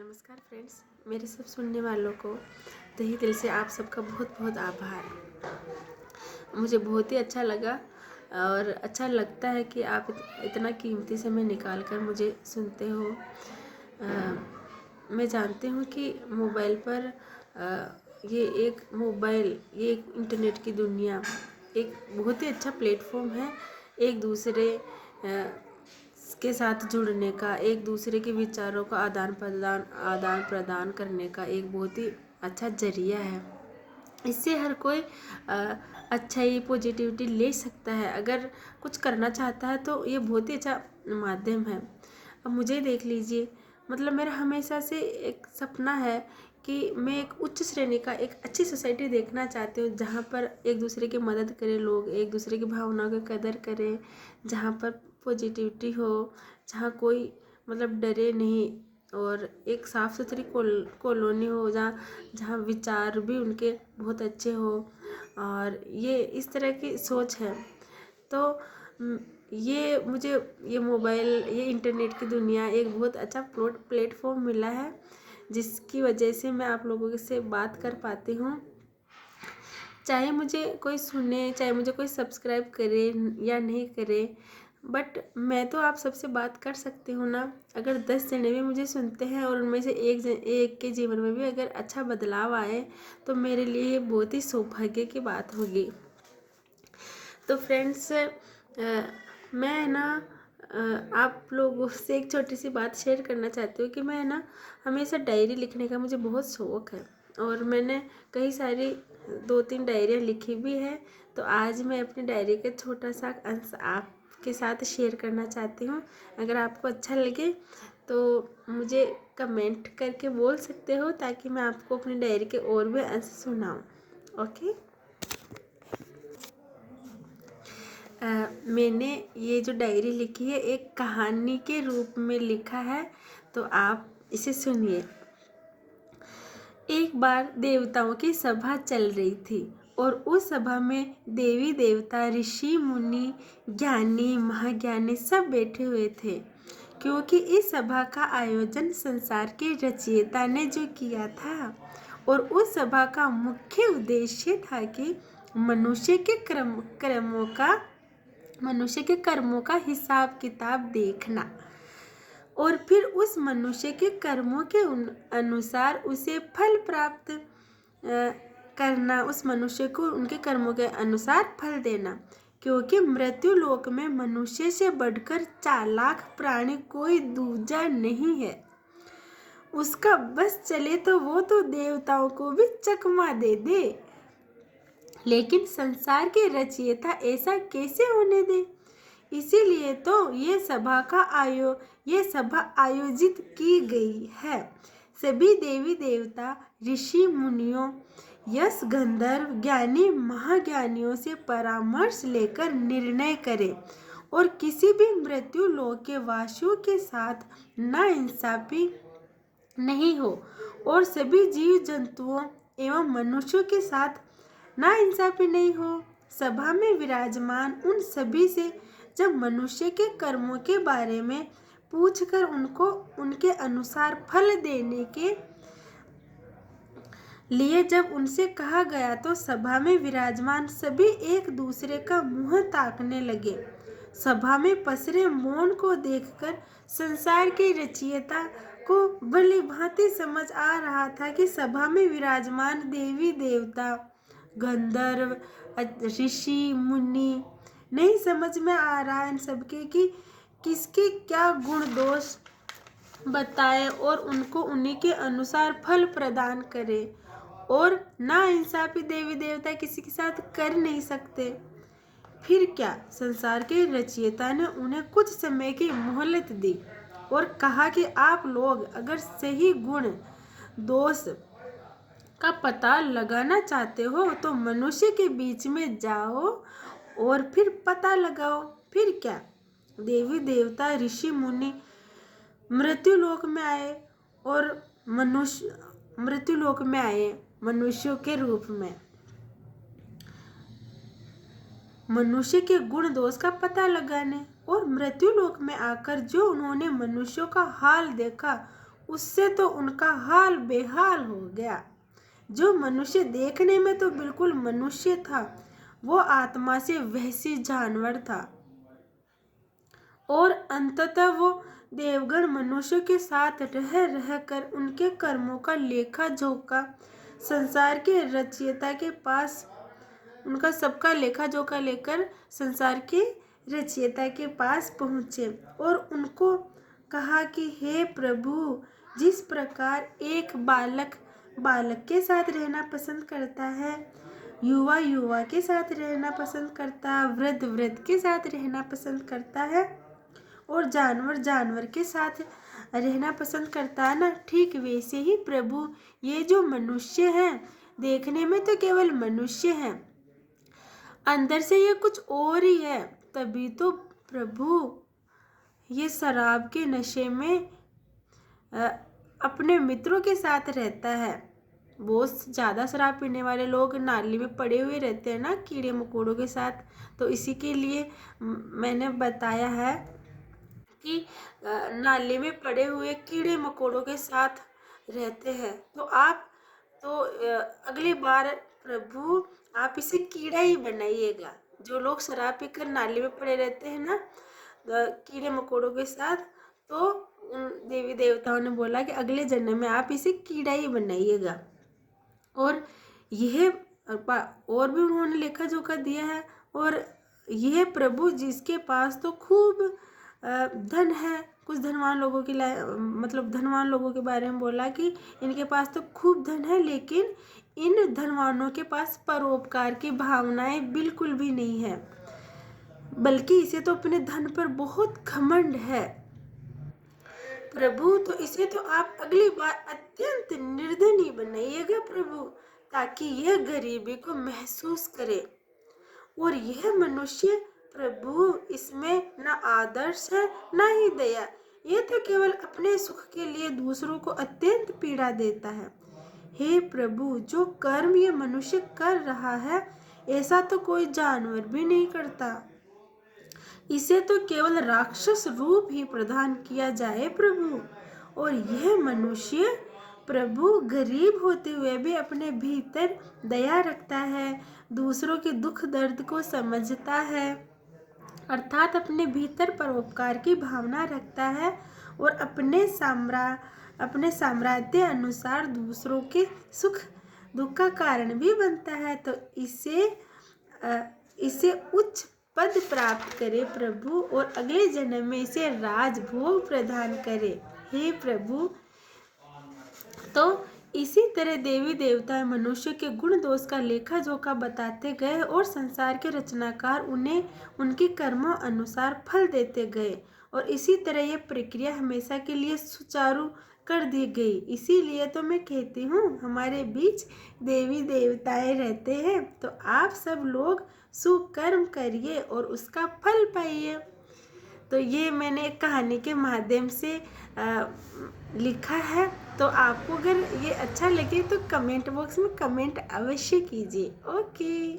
नमस्कार फ्रेंड्स, मेरे सब सुनने वालों को तहे दिल से आप सबका बहुत बहुत आभार। मुझे बहुत ही अच्छा लगा और अच्छा लगता है कि आप इतना कीमती समय निकाल कर मुझे सुनते हो। मैं जानती हूँ कि मोबाइल पर ये एक इंटरनेट की दुनिया एक बहुत ही अच्छा प्लेटफॉर्म है। एक दूसरे के साथ जुड़ने का, एक दूसरे के विचारों का आदान प्रदान करने का एक बहुत ही अच्छा जरिया है। इससे हर कोई अच्छाई पॉजिटिविटी ले सकता है। अगर कुछ करना चाहता है तो ये बहुत ही अच्छा माध्यम है। अब मुझे देख लीजिए, मतलब मेरा हमेशा से एक सपना है कि मैं एक उच्च श्रेणी का एक अच्छी सोसाइटी देखना चाहती हूँ, जहाँ पर एक दूसरे की मदद करें, लोग एक दूसरे की भावनाओं की कदर करें, जहाँ पर पॉजिटिविटी हो, जहाँ कोई मतलब डरे नहीं, और एक साफ़ सुथरी कॉलोनी हो जहाँ विचार भी उनके बहुत अच्छे हो। और ये इस तरह की सोच है। तो ये मुझे ये इंटरनेट की दुनिया एक बहुत अच्छा प्लेटफॉर्म मिला है, जिसकी वजह से मैं आप लोगों से बात कर पाती हूँ। चाहे मुझे कोई सुने, चाहे मुझे कोई सब्सक्राइब करे या नहीं करे, बट मैं तो आप सबसे बात कर सकती हूँ ना। अगर 10 जने भी मुझे सुनते हैं और उनमें से एक के जीवन में भी अगर अच्छा बदलाव आए, तो मेरे लिए ये बहुत ही सौभाग्य की बात होगी। तो फ्रेंड्स, मैं ना आप लोगों से एक छोटी सी बात शेयर करना चाहती हूँ कि मैं ना हमेशा डायरी लिखने का मुझे बहुत शौक़ है, और मैंने कई सारी 2-3 डायरियाँ लिखी भी है। तो आज मैं अपनी डायरी का छोटा सा अंश आपके साथ शेयर करना चाहती हूँ। अगर आपको अच्छा लगे तो मुझे कमेंट करके बोल सकते हो, ताकि मैं आपको अपनी डायरी के और भी अंश सुनाऊँ। ओके। मैंने ये जो डायरी लिखी है एक कहानी के रूप में लिखा है, तो आप इसे सुनिए। एक बार देवताओं की सभा चल रही थी, और उस सभा में देवी देवता, ऋषि मुनि, ज्ञानी महाज्ञानी सब बैठे हुए थे, क्योंकि इस सभा का आयोजन संसार के रचयिता ने जो किया था। और उस सभा का मुख्य उद्देश्य था कि मनुष्य के कर्मों का हिसाब किताब देखना, और फिर उस मनुष्य के कर्मों के अनुसार उसे फल प्राप्त करना, उस मनुष्य को उनके कर्मों के अनुसार फल देना। क्योंकि मृत्यु लोक में मनुष्य से बढ़कर चालाक प्राणी कोई दूजा नहीं है। उसका बस चले तो वो तो देवताओं को भी चकमा दे दे। लेकिन संसार के रचयिता ऐसा कैसे होने दे? इसीलिए तो ये सभा आयोजित की गई है। सभी देवी देवता, ऋषि मुनियों, यश गंधर्व, ज्ञानी महाज्ञानियों से परामर्श लेकर निर्णय करें, और किसी भी मृत्यु लोक के वासियों के साथ नाइंसाफी नहीं हो, और सभी जीव जंतुओं एवं मनुष्यों के साथ नाइंसाफी नहीं हो। सभा में विराजमान उन सभी से जब मनुष्य के कर्मों के बारे में पूछकर उनको उनके अनुसार फल देने के लिए जब उनसे कहा गया, तो सभा में विराजमान सभी एक दूसरे का मुंह ताकने लगे। सभा में पसरे मौन को देखकर संसार के रचयिता को भली भांति समझ आ रहा था कि सभा में विराजमान देवी देवता, गंधर्व, ऋषि मुनि, नहीं समझ में आ रहा इन सबके कि किसके क्या गुण दोष बताए, और उनको उन्हीं के अनुसार फल प्रदान करे। और नाइंसाफी देवी देवता किसी के साथ कर नहीं सकते। फिर क्या, संसार के रचयिता ने उन्हें कुछ समय की मोहलत दी, और कहा कि आप लोग अगर सही गुण दोष का पता लगाना चाहते हो, तो मनुष्य के बीच में जाओ और फिर पता लगाओ। फिर क्या, देवी देवता, ऋषि मुनि मृत्युलोक में आए, और मृत्युलोक में आए मनुष्यों के रूप में। मनुष्य के गुण दोष का पता लगाने, और मृत्युलोक में आकर जो उन्होंने मनुष्यों का हाल देखा, उससे तो उनका हाल बेहाल हो गया। जो मनुष्य देखने में तो बिल्कुल मनुष्य था, वो आत्मा से वैसी जानवर था। और अंततः वो देवगण मनुष्यों के साथ रह रहकर उनके कर्मों का लेखा जोखा संसार के रचयिता के पास, उनका सबका लेखा जोखा लेकर संसार के रचयिता के पास पहुँचे और उनको कहा कि हे प्रभु, जिस प्रकार एक बालक बालक के साथ रहना पसंद करता है, युवा युवा के साथ रहना पसंद करता है, वृद्ध वृद्ध के साथ रहना पसंद करता है और जानवर जानवर के साथ रहना पसंद करता है ना, ठीक वैसे ही प्रभु ये जो मनुष्य हैं, देखने में तो केवल मनुष्य हैं, अंदर से ये कुछ और ही है। तभी तो प्रभु ये शराब के नशे में अपने मित्रों के साथ रहता है। बहुत ज़्यादा शराब पीने वाले लोग नाली में पड़े हुए रहते हैं ना, कीड़े मकोड़ों के साथ। तो इसी के लिए मैंने बताया है कि नाली में पड़े हुए कीड़े मकोड़ों के साथ रहते हैं। तो अगली बार प्रभु आप इसे कीड़ा ही बनाइएगा। जो लोग शराब पीकर नाली में पड़े रहते हैं ना कीड़े मकोड़ों के साथ, तो उन देवी देवताओं ने बोला कि अगले जन्म में आप इसे कीड़ा ही बनाइएगा। और यह और भी उन्होंने लेखा जोखा दिया है। और यह प्रभु जिसके पास तो खूब धन है, कुछ धनवान लोगों के मतलब धनवान लोगों के बारे में बोला कि इनके पास तो खूब धन है, लेकिन इन धनवानों के पास परोपकार की भावनाएं बिल्कुल भी नहीं है, बल्कि इसे तो अपने धन पर बहुत घमंड है। प्रभु तो इसे तो आप अगली बार अत्यंत निर्धनी बनाइएगा प्रभु, ताकि यह गरीबी को महसूस करे। और यह मनुष्य प्रभु, इसमें न आदर्श है न ही दया, यह तो केवल अपने सुख के लिए दूसरों को अत्यंत पीड़ा देता है। हे प्रभु, जो कर्म ये मनुष्य कर रहा है, ऐसा तो कोई जानवर भी नहीं करता। इसे तो केवल राक्षस रूप ही प्रदान किया जाए प्रभु। और यह मनुष्य प्रभु गरीब होते हुए भी अपने भीतर दया रखता है, दूसरों के दुख दर्द को समझता है, अर्थात अपने भीतर परोपकार की भावना रखता है और अपने सामर्थ्य अनुसार दूसरों के सुख दुख का कारण भी बनता है। तो इसे उच्च पद प्राप्त करे प्रभु, और अगले जन्म में इसे राजभोग प्रदान करे हे प्रभु। तो इसी तरह देवी देवता मनुष्य के गुण दोष का लेखा जोखा बताते गए और संसार के रचनाकार उन्हें उनके कर्मों अनुसार फल देते गए, और इसी तरह यह प्रक्रिया हमेशा के लिए सुचारू कर दी गई। इसीलिए तो मैं कहती हूँ हमारे बीच देवी देवताएं रहते हैं, तो आप सब लोग सुकर्म करिए और उसका फल पाइए। तो ये मैंने एक कहानी के माध्यम से लिखा है। तो आपको अगर ये अच्छा लगे तो कमेंट बॉक्स में कमेंट अवश्य कीजिए। ओके।